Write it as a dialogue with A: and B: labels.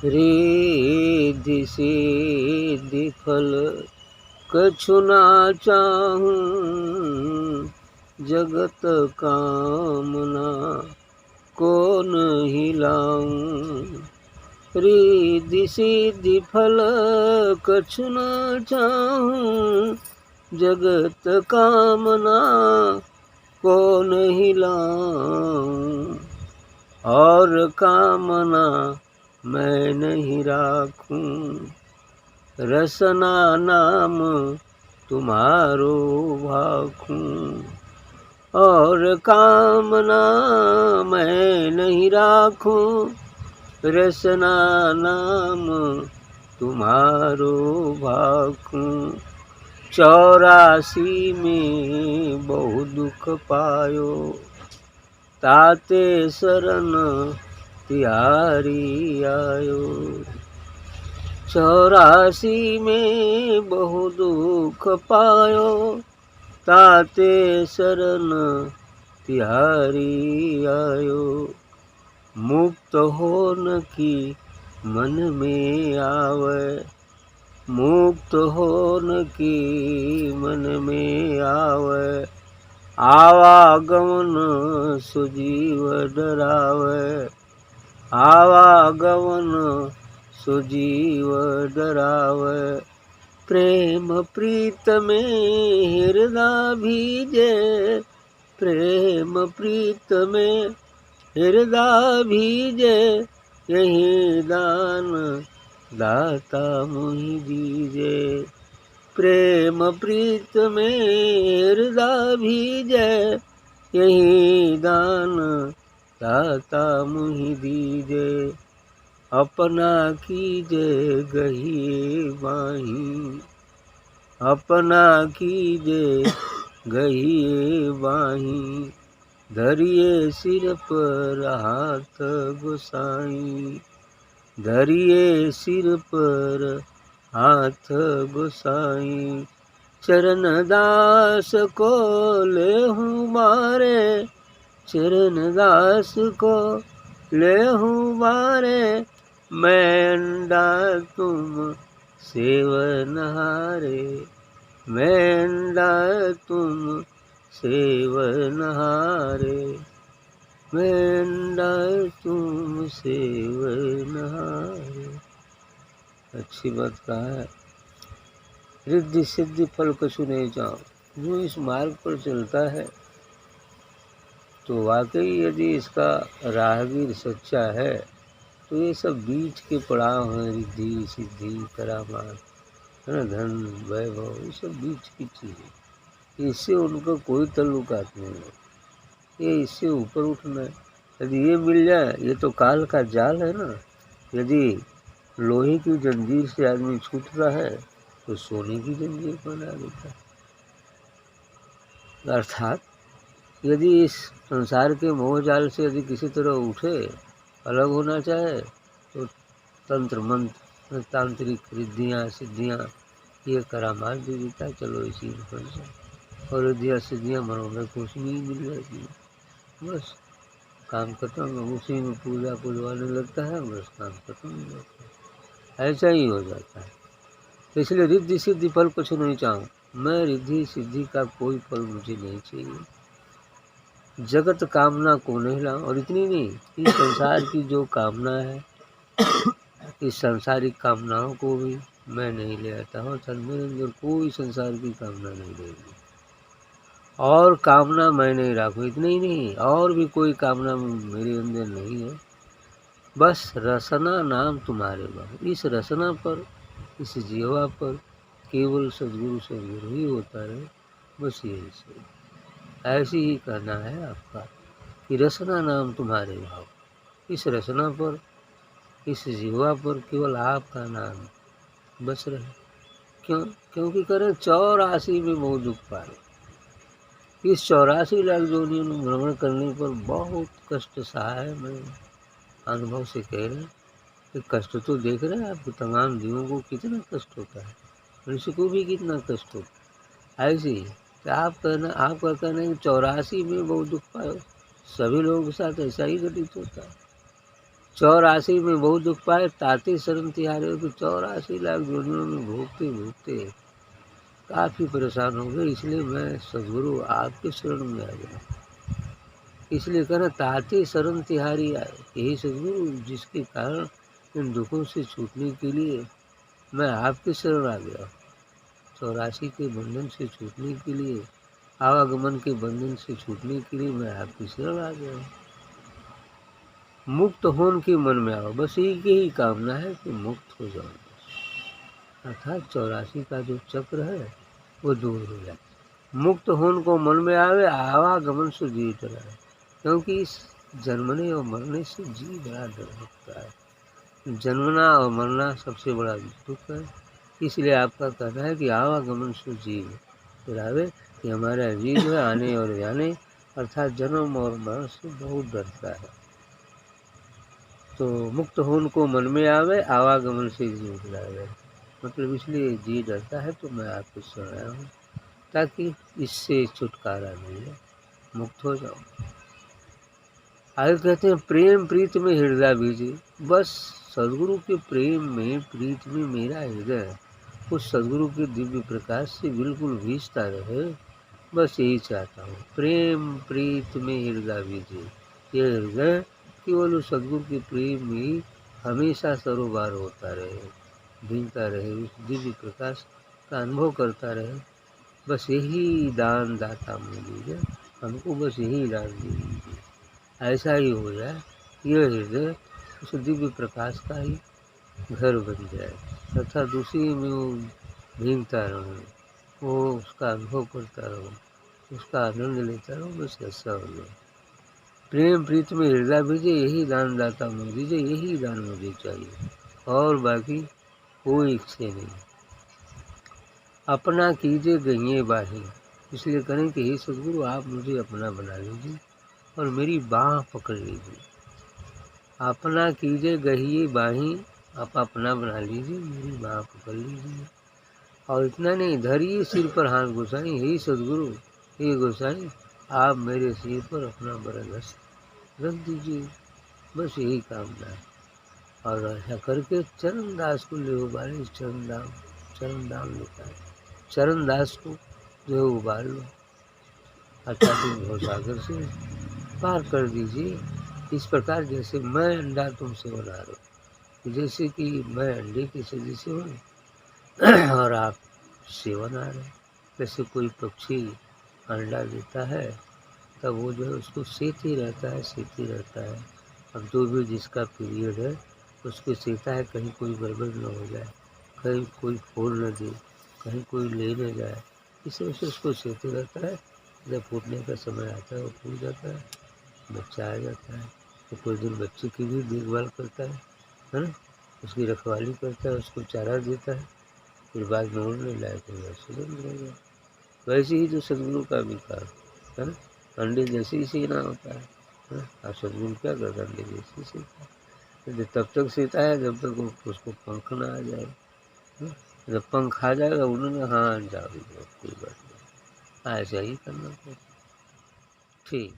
A: रिद्धि सिद्धि फल कछु ना चाहूं, जगत कामना को नहीं लाऊं। रिद्धि सिद्धि फल कछु ना चाहूं, जगत कामना को नहीं लाऊं। और कामना मैं नहीं राखूं, रसना नाम तुम्हारो भाखूं। और कामना मैं नहीं राखूं, रसना नाम तुम्हारो भाखूं। 84 में बहु दुख पायो, ताते शरण तिहारी आयो। 84 में बहु दुख पायो, ताते शरण तिहारी आयो। मुक्त होन की मन में आवे, मुक्त होन की मन में आवे। आवागमन सुजीव डरावे, आवागमन सुजीव डरावे। प्रेम प्रीत में हृदय भीजे, प्रेम प्रीत में हृदय भीजे। यही दान दाता मुहि दीजे, प्रेम प्रीत में हृदय भीजे। यही दान दाता मुहि दीजे। अपना कीजे गही बाही, अपना कीजे गही बाही। धरिए सिर पर हाथ गोसाई, धरिए सिर पर हाथ गोसाई। चरण दास को लेहूं बारे, चरण दास को लेहूं बारे। मैं अंडा तुम सेवनहारे, मैं अंडा तुम सेवनहारे। मैं अंडा तुम सेवनहारे। अच्छी बात कहा है। रिद्धि सिद्धि फल कछु नहीं चाहूं। जो इस मार्ग पर चलता है तो वाकई यदि इसका राहगीर सच्चा है तो ये सब बीच के पड़ाव हैं। रिद्धि सिद्धि करामात, है ना, धन वैभव, ये सब बीच की चीज़ें। इससे उनका कोई ताल्लुकात नहीं है। ये इससे ऊपर उठना है। यदि ये मिल जाए, ये तो काल का जाल है ना। यदि लोहे की जंजीर से आदमी छूटता है तो सोने की जंजीर बना देता है। अर्थात यदि इस संसार के मोह जाल से यदि किसी तरह उठे, अलग होना चाहे, तो तंत्र मंत्र तांत्रिक रिद्धियाँ सिद्धियाँ ये करामात दे देता है। चलो इसी में फंस जाए। और रिद्धियाँ सिद्धियाँ मनो में कुछ नहीं मिल जाती है, बस काम खत्म। उसी में पूजा पुजवाने लगता है, बस काम खत्म हो जाता है। ऐसा ही हो जाता है। तो इसलिए रिद्धि सिद्धि फल कुछ नहीं चाहूँ। मैं रिद्धि सिद्धि का कोई फल मुझे नहीं चाहिए। जगत कामना को नहीं लाऊं। और इतनी नहीं, इस संसार की जो कामना है, इस सांसारिक कामनाओं को भी मैं नहीं ले आता हूँ। मेरे अंदर कोई संसार की कामना नहीं रहेगी। और कामना मैं नहीं राखूं। इतना ही नहीं, और भी कोई कामना मेरे अंदर नहीं है। बस रसना नाम तुम्हारे बाबू। इस रसना पर, इस जीवा पर केवल सद्गुरु से ही होता रहे, बस यही से। ऐसे ही कहना है आपका कि रसना नाम तुम्हारे भाव। इस रसना पर, इस जीवा पर केवल आपका नाम बस रहे। क्यों? क्योंकि करें 84 में बहुत दुख पाए। इस 84 लाख जोनियों में भ्रमण करने पर बहुत कष्ट सहा है। मैं अनुभव से कह रहे हैं कि कष्ट तो देख रहे हैं आपको, तमाम जीवों को कितना कष्ट होता है, मनुष्य को भी कितना कष्ट होता है। ऐसे ही तो आपका कहना है कि 84 में बहुत दुख पाए। सभी लोगों के साथ ऐसा ही घटित होता है। 84 में बहुत दुख पाए, ताते शरण तिहारे हो कि 84 लाख योनियों में भोगते भोगते काफ़ी परेशान हो गए, इसलिए मैं सदगुरु आपके शरण में आ गया। इसलिए कहना ताते शरण तिहारी आए, यही सदगुरु जिसके कारण इन दुखों से छूटने के लिए मैं आपके शरण आ गया। 84 के बंधन से छूटने के लिए, आवागमन के बंधन से छूटने के लिए मैं आपकी शरण आ गया। मुक्त होने के मन में आओ, बस एक ही कामना है कि मुक्त हो जाओ, अर्थात 84 का जो चक्र है वो दूर हो जाए। मुक्त होने को मन में आवे, आवागमन से जीव डराए, क्योंकि इस जन्मने और मरने से जीव बड़ा डर लगता है। जन्मना और मरना सबसे बड़ा दुख है, इसलिए आपका कहना है कि आवागमन से जीव डरावे, कि हमारा जीव है आने और जाने अर्थात जन्म और मरण से बहुत डरता है। तो मुक्त होने को मन में आवे, आवागमन से जीव डरावे, मतलब इसलिए जीव डरता है तो मैं आपके शरण आया हूँ ताकि इससे छुटकारा मिले, मुक्त हो जाओ। आगे कहते हैं प्रेम प्रीत में हृदय बीजे, बस सदगुरु के प्रेम में प्रीत में मेरा हृदय उस सदगुरु के दिव्य प्रकाश से बिल्कुल भीजता रहे, बस यही चाहता हूँ। प्रेम प्रीत में हृदय बीजे, ये हृदय केवल उस सदगुरु के प्रेम में ही हमेशा सरोबार होता रहे, भीगता रहे, उस दिव्य प्रकाश का अनुभव करता रहे, बस यही दान दाता में दीजिए, हमको बस यही दान दीजिए, ऐसा ही हो जाए। यह हृदय उस दिव्य प्रकाश का ही घर बन जाए, अर्थात उसी में वो भीगता रहूँ, वो उसका अनुभव करता रहूँ, उसका आनंद लेता रहूँ, बस ऐसा हो जाए। प्रेम प्रीत में हृदय बीजे, यही दान दाता में दीजिए, यही दान मुझे चाहिए और बाकी कोई इच्छा नहीं। अपना कीजिए गहिए बाही, इसलिए करें कि हे सदगुरु आप मुझे अपना बना लीजिए और मेरी बाह पकड़ लीजिए। अपना कीजिए गहिए बाही, आप अपना बना लीजिए, मेरी बाह पकड़ लीजिए। और इतना नहीं, धरिए सिर पर हाथ गोसाई, हे सदगुरु हे गोसाई आप मेरे सिर पर अपना बरगस रख दीजिए, बस यही कामना है। और ऐसा करके चरण दास को ले उबारे, चरण दाम लिखा है, चरण दास को जो उबार लो, अर्थात इस भवसागर से पार कर दीजिए। इस प्रकार जैसे मैं अंडा तुमसे बना रहा हूँ, जैसे कि मैं अंडे की सब्जी से हूँ और आप सेवन आ रहे हैं। जैसे कोई पक्षी अंडा देता है तब वो जो है उसको सेते ही रहता है। अब जो भी जिसका पीरियड है उसको सेता है, कहीं कोई गड़बड़ न हो जाए, कहीं कोई फोड़ न दे, कहीं कोई ले न जाए, इस वजह से उसको सेते रहता है। जब फूटने का समय आता है वो फूट जाता है, बच्चा आ जाता है, तो कुछ दिन बच्चे की भी देखभाल करता है ना, उसकी रखवाली करता है, उसको चारा देता है, फिर बाद में उड़ने लायक हो जाए। वैसे ही जो सदगुरु का भी काम है ना, अंडे जैसे ही सीना होता है और सदगुरु क्या करता है, अंडे जैसे ही सीता है, तब तक सीता है जब तक उसको पंख ना आ जाए। जब पंख आ जाएगा उन्होंने हाँ जाओ, कोई बात नहीं, ऐसा ही करना पड़ेगा। ठीक।